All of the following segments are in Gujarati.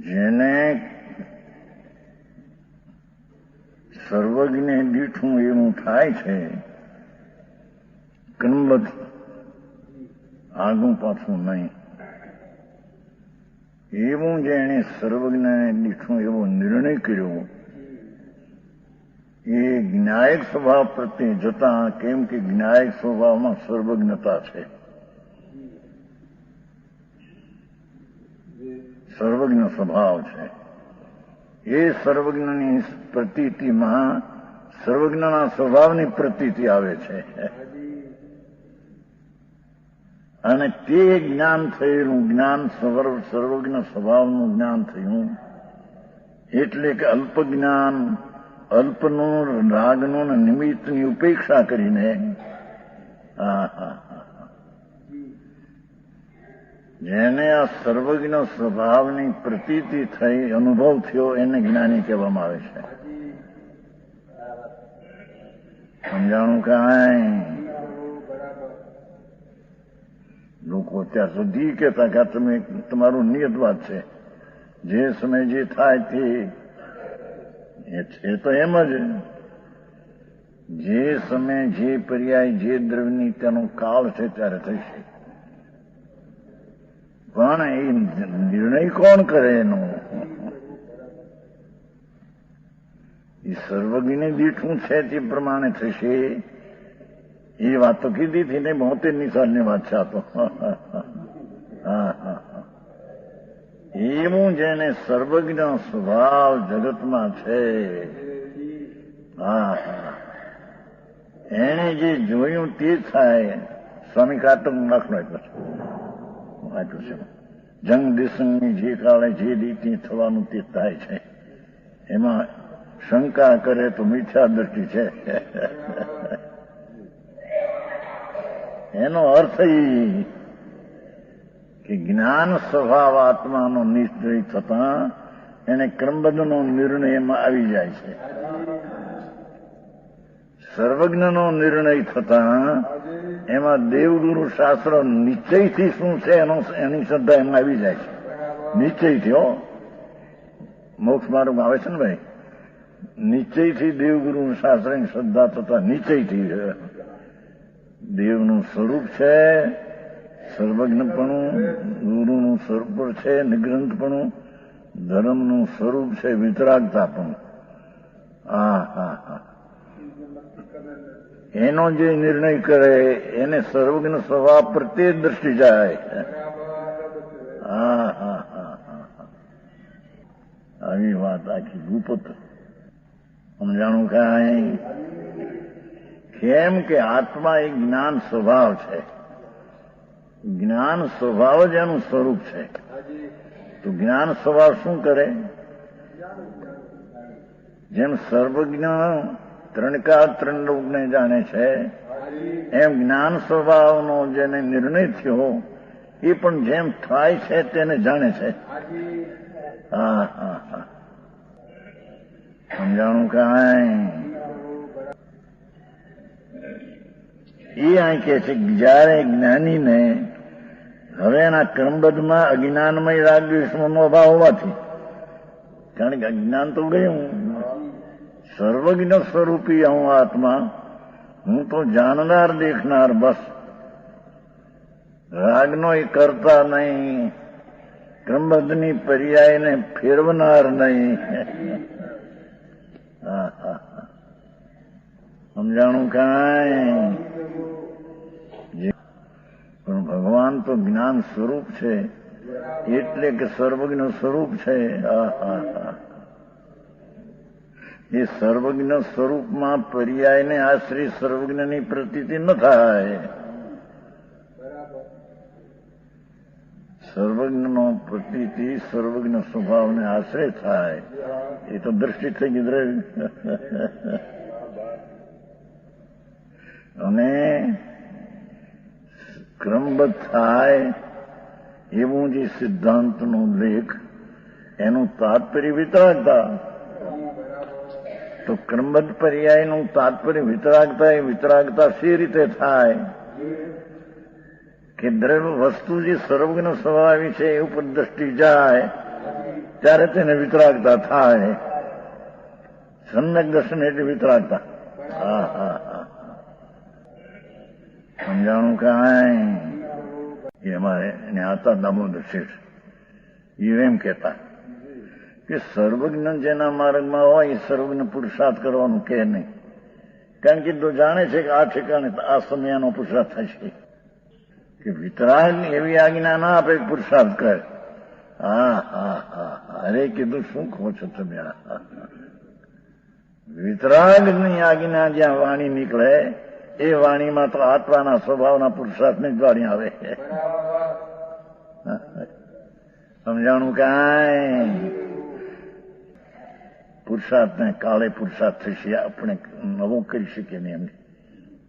જેને સર્વજ્ઞ દીઠું એવું થાય છે, ક્રમબદ્ધ, આગું પાછું નહીં, એવું જેણે સર્વજ્ઞને દીઠું એવો નિર્ણય કર્યો, એ જ્ઞાયક સ્વભાવ પ્રત્યે જતા, કેમ કે જ્ઞાયક સ્વભાવમાં સર્વજ્ઞતા છે, સર્વજ્ઞ સ્વભાવ છે. એ સર્વજ્ઞની પ્રતીતિમાં સર્વજ્ઞના સ્વભાવની પ્રતીતિ આવે છે, અને તે જ્ઞાન થયેલું જ્ઞાન સર્વજ્ઞ સ્વભાવનું જ્ઞાન થયું, એટલે કે અલ્પ જ્ઞાન, અલ્પનું, રાગનું અને નિમિત્તની ઉપેક્ષા કરીને જેને આ સર્વજ્ઞ સ્વભાવની પ્રતીતિ થઈ, અનુભવ થયો, એને જ્ઞાની કહેવામાં આવે છે. સમજાણું કાંઈ? લોકો અત્યાર સુધી કહેતા કે તમે તમારું નિયત વાત છે, જે સમય જે થાય તે એ તો એમ જ, જે સમય જે પર્યાય જે દ્રવ્યની તેનો કાળ છે ત્યારે થશે. પણ એ નિર્ણય કોણ કરે એનો? એ સર્વજ્ઞ દીઠું છે તે પ્રમાણે થશે. એ વાત તો કીધી હતી ને, 72ની સાલની વાત છે આ તો. એવું જેને સર્વજ્ઞ સ્વભાવ જગતમાં છે, એને જે જોયું તે થાય. સ્વામી કાટક દાખલો આપ્યો છે. જંગ દિશની જે કાળે જે રીતે થવાનું તે થાય છે, એમાં શંકા કરે તો મિથ્યા દ્રષ્ટિ છે. એનો અર્થ એ કે જ્ઞાન સ્વભાવ આત્માનો નિશ્ચય થતા એને ક્રમબદ્ધનો નિર્ણય એમાં આવી જાય છે. સર્વજ્ઞનો નિર્ણય થતા એમાં દેવગુરુ શાસ્ત્ર નિશ્ચયથી શું છે એની શ્રદ્ધા એમાં આવી જાય છે. નિશ્ચયથી હો, મોક્ષ માર્ગ આવે છે ને ભાઈ, નિશ્ચયથી દેવગુરુ શાસ્ત્રની શ્રદ્ધા થતા નિશ્ચયથી દેવનું સ્વરૂપ છે, સર્વજ્ઞપણું ગુરુનું સ્વરૂપ છે, નિગ્રંથપણું, ધર્મનું સ્વરૂપ છે, વિતરાગતાપણું. એનો જે નિર્ણય કરે એને સર્વજ્ઞ સ્વભાવ પ્રત્યે દ્રષ્ટિ જાય. આવી વાત આખી ગુપત. સમજાણું કાંઈ? કેમ કે આત્મા એ જ્ઞાન સ્વભાવ છે, જ્ઞાન સ્વભાવ જ એનું સ્વરૂપ છે. તો જ્ઞાન સ્વભાવ શું કરે? જેમ સર્વજ્ઞ ત્રણકાર ત્રણ લોકને જાણે છે, એમ જ્ઞાન સ્વભાવનો જેને નિર્ણય થયો એ પણ જેમ થાય છે તેને જાણે છે. સમજાણું કાંઈ? એ અહીં કહે છે કે જયારે જ્ઞાનીને હવે એના ક્રમબદ્ધમાં અજ્ઞાનમય રાગ દ્વેષનો અભાવ હોવાથી, કારણ કે અજ્ઞાન તો ગયું, સર્વજ્ઞ સ્વરૂપી હું આત્મા, હું તો જાણનાર દેખનાર, બસ રાગનો એ કરતા નહીં, ક્રમબદ્ધની પર્યાયને ફેરવનાર નહીં. સમજાણું કાંઈ? પણ ભગવાન તો જ્ઞાન સ્વરૂપ છે, એટલે કે સર્વજ્ઞ સ્વરૂપ છે. એ સર્વજ્ઞ સ્વરૂપમાં પર્યાયને આશ્રય સર્વજ્ઞની પ્રતીતિ ન થાય. સર્વજ્ઞનો પ્રતીતિ સર્વજ્ઞ સ્વભાવને આશ્રય થાય. એ તો દ્રષ્ટિ થઈ ગઈ. અને ક્રમબદ્ધ થાય એવું જે સિદ્ધાંતનો લેખ, એનું તાત્પર્ય વિતરાગતા. તો ક્રમબદ્ધ પર્યાયનું તાત્પર્ય વિતરાગતા. એ વિતરાગતા સી રીતે થાય કે દ્રવ્ય વસ્તુ જે સર્વજ્ઞ સ્વભાવી છે એ ઉપર દ્રષ્ટિ જાય, ત્યારે તેને વિતરાગતા થાય. સમ્યક દર્શન એટલે વિતરાગતા. હા હા હા, સમજાણું કાંઈ. એમાં એને હતા દામોદર શેઠ, એ એમ કહેતા કે સર્વજ્ઞ જેના માર્ગમાં હોય એ સર્વજ્ઞ પુરુષાર્થ કરવાનું કે નહીં. કારણ કે તો જાણે છે કે આ ઠેકાણે આ સમયનો પુરુષાર્થ થશે. કે વિતરાગ એવી આજ્ઞા ના આપે પુરુષાર્થ કરે. હા હા હા, અરે કીધું શું કહો છો તમે? વિતરાગની આજ્ઞા જ્યાં વાણી નીકળે એ વાણીમાં તો આત્માના સ્વભાવના પુરુષાર્થની જ વાણી આવે. સમજાણું કાંઈ? પુરુષાર્થને કાળે પુરુષાર્થ થશે, આપણે નવો કરી શકીએ નહીં એમને.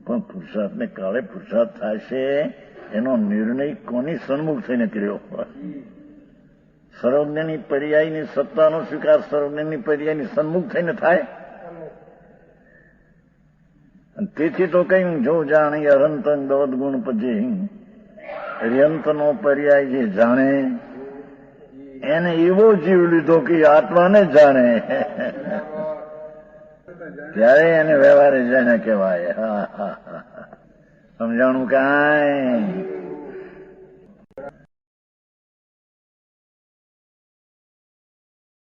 પણ પુરુષાર્થને કાળે પુરુષાર્થ થશે એનો નિર્ણય કોની સન્મુખ થઈને કર્યો? સર્વજ્ઞની પર્યાયની સત્તાનો સ્વીકાર સર્વજ્ઞની પર્યાયની સન્મુખ થઈને થાય. તેથી તો કહ્યું જો જાણી અરંત દોદ ગુણ પજે, અર્યંતનો પર્યાય જે જાણે એને એવો જીવ લીધો કે આત્માને જાણે ત્યારે એને વ્યવહારે જાણે કહેવાય. હા હા હા, સમજાણું કાંઈ?